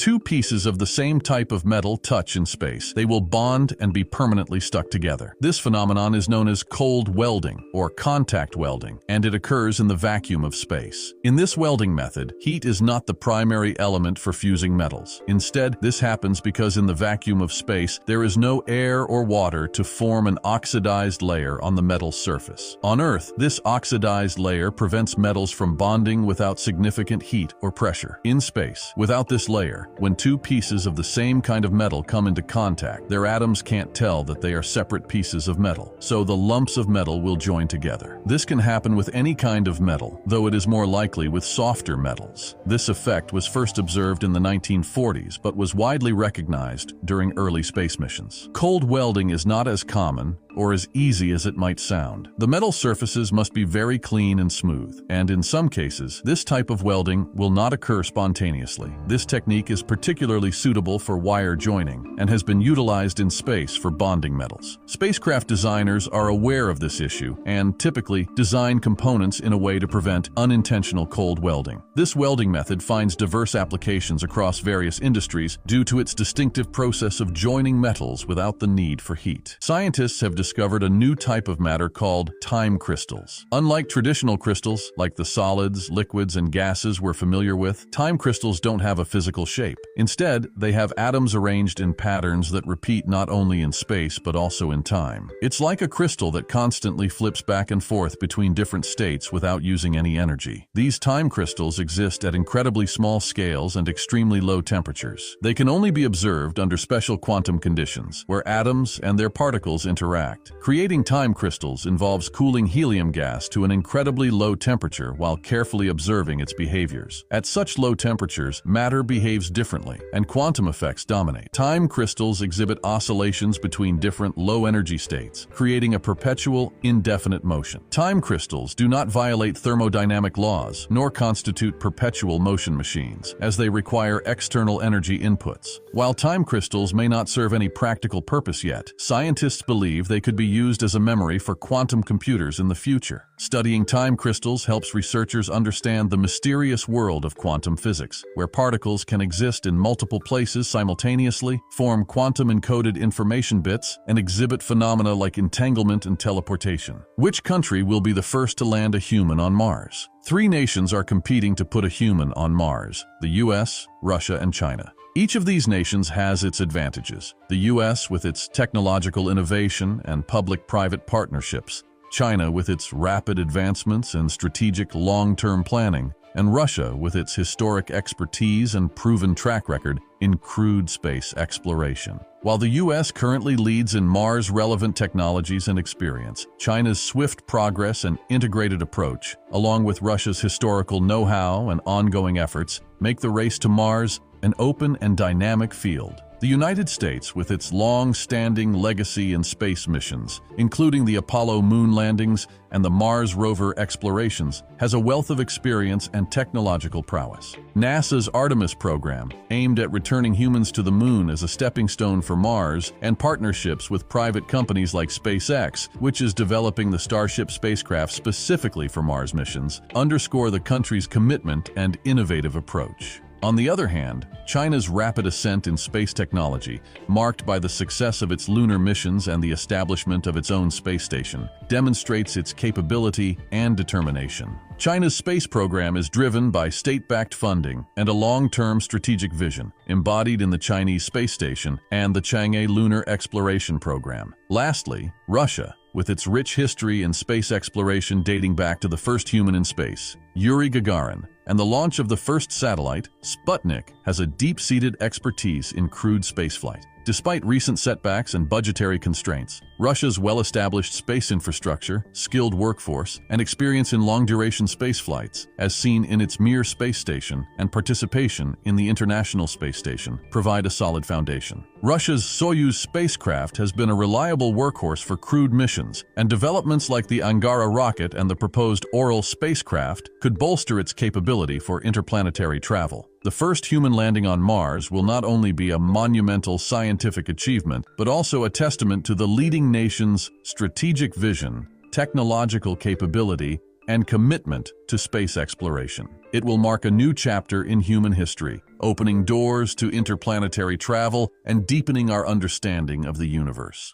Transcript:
two pieces of the same type of metal touch in space, they will bond and be permanently stuck together. This phenomenon is known as cold welding or contact welding, and it occurs in the vacuum of space. In this welding method, heat is not the primary element for fusing metals. Instead, this happens because in the vacuum of space, there is no air or water to form an oxidized layer on the metal's surface. On Earth, this oxidized layer prevents metals from bonding without significant heat or pressure. In space, without this layer, when two pieces of the same kind of metal come into contact, their atoms can't tell that they are separate pieces of metal, so the lumps of metal will join together. This can happen with any kind of metal, though it is more likely with softer metals. This effect was first observed in the 1940s, but was widely recognized during early space missions. Cold welding is not as common or as easy as it might sound. The metal surfaces must be very clean and smooth, and in some cases, this type of welding will not occur spontaneously. This technique is particularly suitable for wire joining and has been utilized in space for bonding metals. Spacecraft designers are aware of this issue and typically design components in a way to prevent unintentional cold welding. This welding method finds diverse applications across various industries due to its distinctive process of joining metals without the need for heat. Scientists have discovered a new type of matter called time crystals. Unlike traditional crystals, like the solids, liquids, and gases we're familiar with, time crystals don't have a physical shape. Instead, they have atoms arranged in patterns that repeat not only in space but also in time. It's like a crystal that constantly flips back and forth between different states without using any energy. These time crystals exist at incredibly small scales and extremely low temperatures. They can only be observed under special quantum conditions, where atoms and their particles interact. Creating time crystals involves cooling helium gas to an incredibly low temperature while carefully observing its behaviors. At such low temperatures, matter behaves differently, and quantum effects dominate. Time crystals exhibit oscillations between different low-energy states, creating a perpetual, indefinite motion. Time crystals do not violate thermodynamic laws, nor constitute perpetual motion machines, as they require external energy inputs. While time crystals may not serve any practical purpose yet, scientists believe they could be used as a memory for quantum computers in the future. Studying time crystals helps researchers understand the mysterious world of quantum physics, where particles can exist in multiple places simultaneously, form quantum-encoded information bits, and exhibit phenomena like entanglement and teleportation. Which country will be the first to land a human on Mars? 3 nations are competing to put a human on Mars: the US, Russia, and China. Each of these nations has its advantages. The US with its technological innovation and public-private partnerships, China with its rapid advancements and strategic long-term planning, and Russia with its historic expertise and proven track record in crewed space exploration. While the US currently leads in Mars-relevant technologies and experience, China's swift progress and integrated approach, along with Russia's historical know-how and ongoing efforts, make the race to Mars an open and dynamic field. The United States, with its long-standing legacy in space missions, including the Apollo moon landings and the Mars rover explorations, has a wealth of experience and technological prowess. NASA's Artemis program, aimed at returning humans to the moon as a stepping stone for Mars, and partnerships with private companies like SpaceX, which is developing the Starship spacecraft specifically for Mars missions, underscore the country's commitment and innovative approach. On the other hand, China's rapid ascent in space technology, marked by the success of its lunar missions and the establishment of its own space station, demonstrates its capability and determination. China's space program is driven by state-backed funding and a long-term strategic vision, embodied in the Chinese space station and the Chang'e lunar exploration program. Lastly, Russia, with its rich history in space exploration dating back to the first human in space, Yuri Gagarin, and the launch of the first satellite, Sputnik, has a deep-seated expertise in crewed spaceflight. Despite recent setbacks and budgetary constraints, Russia's well-established space infrastructure, skilled workforce, and experience in long-duration space flights, as seen in its Mir space station and participation in the International Space Station, provide a solid foundation. Russia's Soyuz spacecraft has been a reliable workhorse for crewed missions, and developments like the Angara rocket and the proposed Oral spacecraft could bolster its capability for interplanetary travel. The first human landing on Mars will not only be a monumental scientific achievement, but also a testament to the leading nation's strategic vision, technological capability, and commitment to space exploration. It will mark a new chapter in human history, opening doors to interplanetary travel and deepening our understanding of the universe.